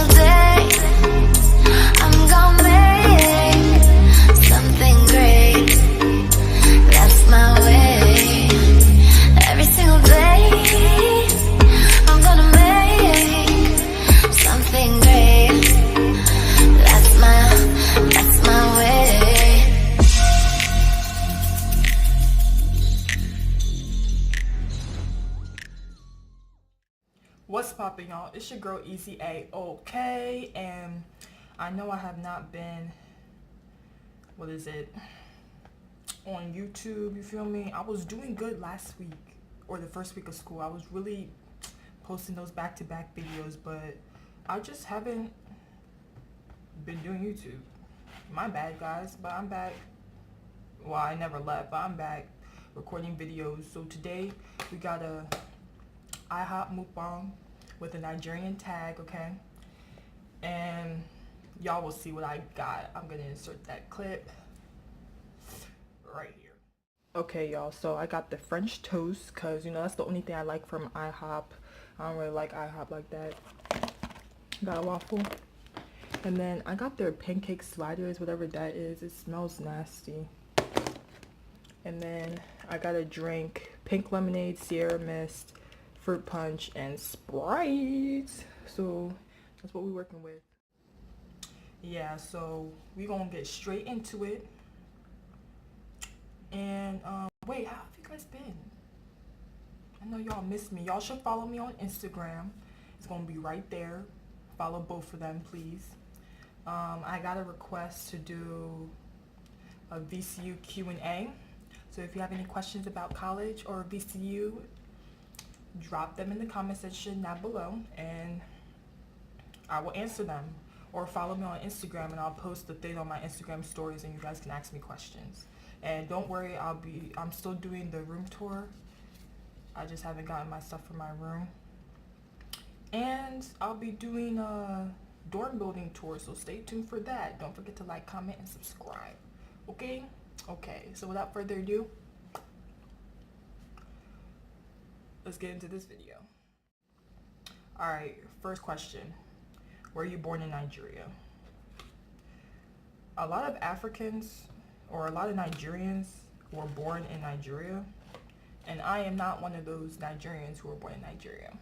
single day I'm gonna make something great. That's my way. Every single day I'm gonna make something great. That's my way. What's poppin', y'all? It's your girl Easy A. Okay, and I know I have not been, on YouTube, you feel me? I was doing good last week, or the first week of school. I was really posting those back-to-back videos, but I just haven't been doing YouTube. My bad, guys, but I'm back. Well, I never left, but I'm back recording videos. So today we got a IHop mukbang with a Nigerian tag, okay? And y'all will see what I got. I'm gonna insert that clip right here. Okay, y'all, so I got the French toast because, you know, that's the only thing I like from IHop. I don't really like IHop like that. Got a waffle. And then I got their pancake sliders, whatever that is. It smells nasty. And then I got a drink, pink lemonade, Sierra Mist, fruit punch, and Sprite. So that's what we're working with. Yeah, so we're gonna get straight into it. And wait, how have you guys been? I know y'all miss me. Y'all should follow me on Instagram. It's gonna be right there. Follow both of them, please. I got a request to do a VCU Q&A. So if you have any questions about college or VCU, drop them in the comment section down below and I will answer them. Or follow me on Instagram and I'll post the thing on my Instagram stories and you guys can ask me questions. And don't worry, I'm still doing the room tour. I just haven't gotten my stuff from my room. And I'll be doing a dorm building tour, so stay tuned for that. Don't forget to like, comment, and subscribe. Okay? Okay, so without further ado, let's get into this video. Alright, first question. Were you born in Nigeria? A lot of Africans or a lot of Nigerians were born in Nigeria, and I am not one of those Nigerians who were born in Nigeria.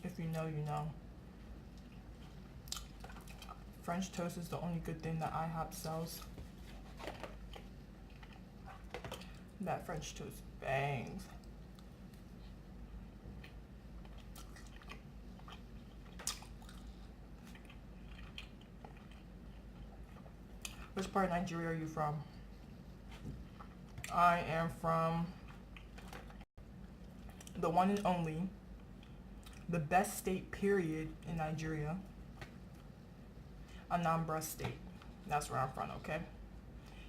If you know, you know. French toast is the only good thing that IHop sells. That French toast bangs. Which part of Nigeria are you from? I am from the one and only, the best state period in Nigeria, Anambra State. That's where I'm from, okay?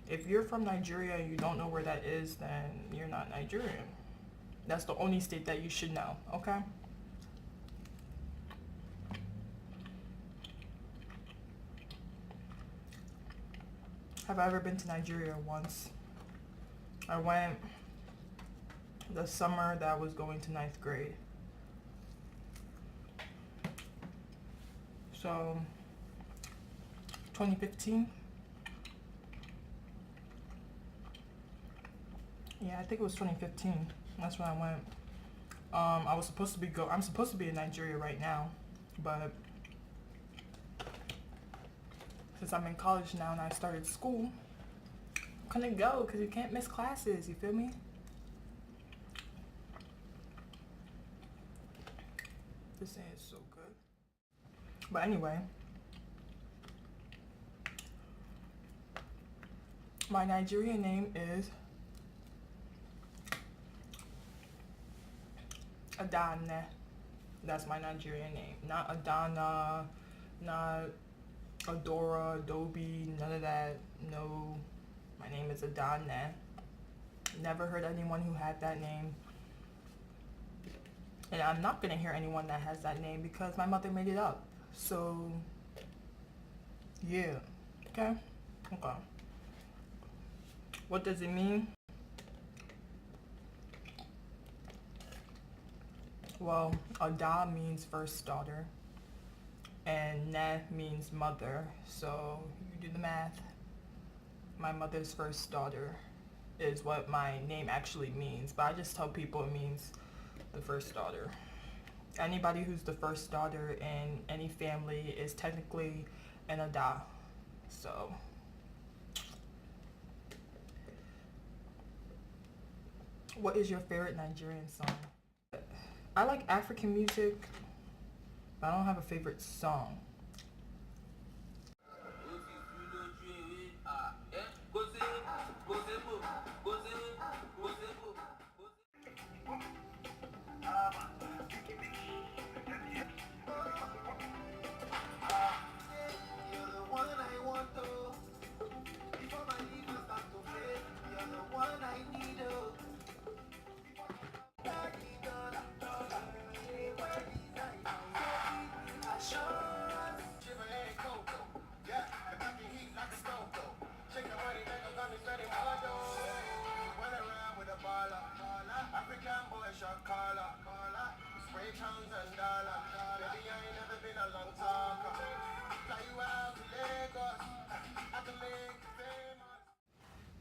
If you're from Nigeria and you don't know where that is, then you're not Nigerian. That's the only state that you should know, okay? Have I ever been to Nigeria? Once. I went the summer that I was going to 9th grade. So 2015. Yeah, I think it was 2015. That's when I went. I'm supposed to be in Nigeria right now, but since I'm in college now and I started school, I couldn't go because you can't miss classes, you feel me? This thing is so good. But anyway, my Nigerian name is Adane. That's my Nigerian name. Not Adana, not Adora, Adobe, none of that. No, my name is Adane. Never heard anyone who had that name. And I'm not gonna hear anyone that has that name because my mother made it up. So, yeah. Okay? Okay. What does it mean? Well, Ada means first daughter, and Ne means mother. So you do the math. My mother's first daughter is what my name actually means, but I just tell people it means the first daughter. Anybody who's the first daughter in any family is technically an Ada. So what is your favorite Nigerian song? I like African music, but I don't have a favorite song.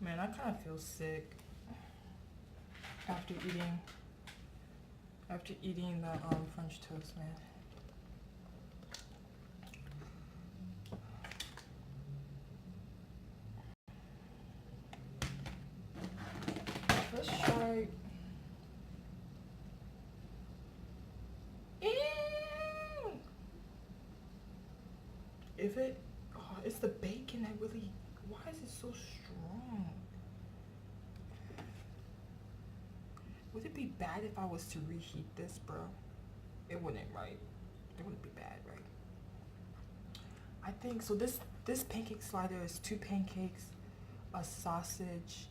Man, I kind of feel sick after eating the French toast, man. Let's try. If it, oh, it's the bacon that really. Why is it so strong? Would it be bad if I was to reheat this, bro? It wouldn't, right? It wouldn't be bad, right? I think so. This pancake slider is 2 pancakes, a sausage,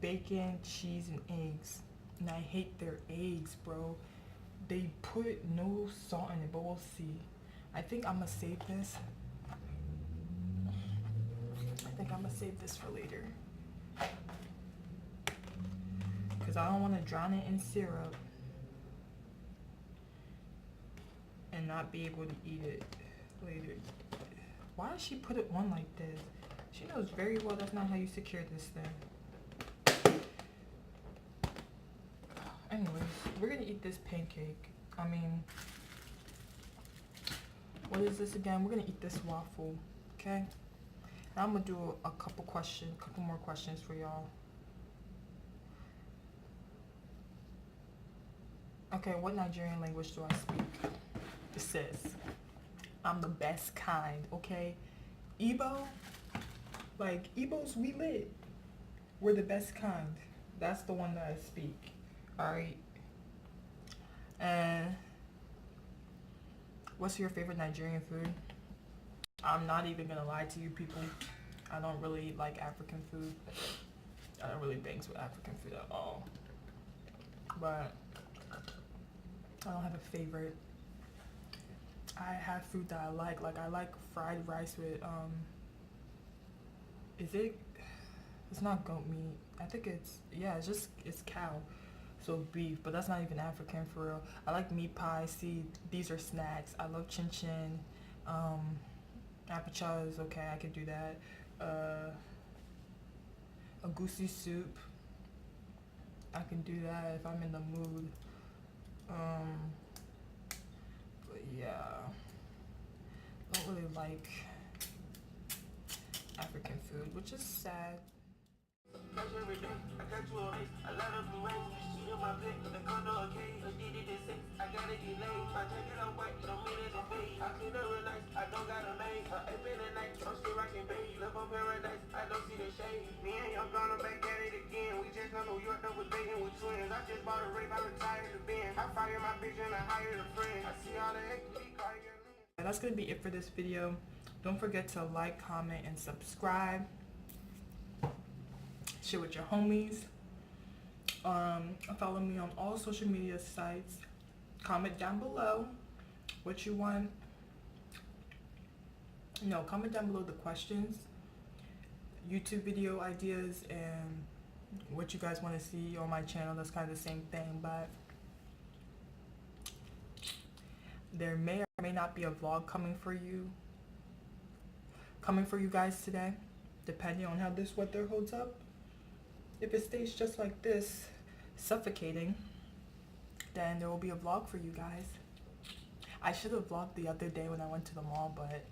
bacon, cheese, and eggs. And I hate their eggs, bro. They put no salt in it, but we'll see. I think I'm gonna save this. I think I'm gonna save this for later. Because I don't want to drown it in syrup and not be able to eat it later. Why does she put it on like this? She knows very well that's not how you secure this thing. Anyways, we're gonna eat this pancake. I mean, what is this again? We're gonna eat this waffle, okay? Now I'm gonna do a couple more questions for y'all. Okay, what Nigerian language do I speak? It says, I'm the best kind, okay? Igbo, like Igbos, we lit. We're the best kind. That's the one that I speak, all right? And what's your favorite Nigerian food? I'm not even gonna lie to you people. I don't really like African food. I don't really bangs with African food at all. But I don't have a favorite. I have food that I like. Like I like fried rice with it's not goat meat. I think it's it's cow. So beef, but that's not even African for real. I like meat pie. See, these are snacks. I love chin chin. Apacha is okay, I could do that. A goosey soup, I can do that if I'm in the mood. But yeah, I don't really like African food, which is sad. And that's gonna be it for this video. Don't forget to like, comment, and subscribe. Share with your homies. Follow me on all social media sites. Comment down below what you want. Comment down below the questions YouTube video ideas and what you guys want to see on my channel. That's kind of the same thing, but there may or may not be a vlog coming for you guys today, depending on how this weather holds up. If it stays just like this, suffocating, then there will be a vlog for you guys. I should have vlogged the other day when I went to the mall, but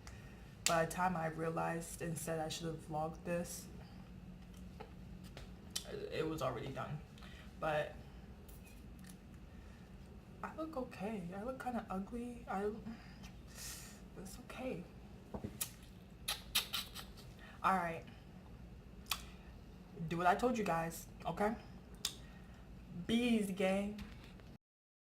by the time I realized instead I should have vlogged this, it was already done. But I look okay. I look kind of ugly. It's okay. Alright. Do what I told you guys, okay? Bees, gang.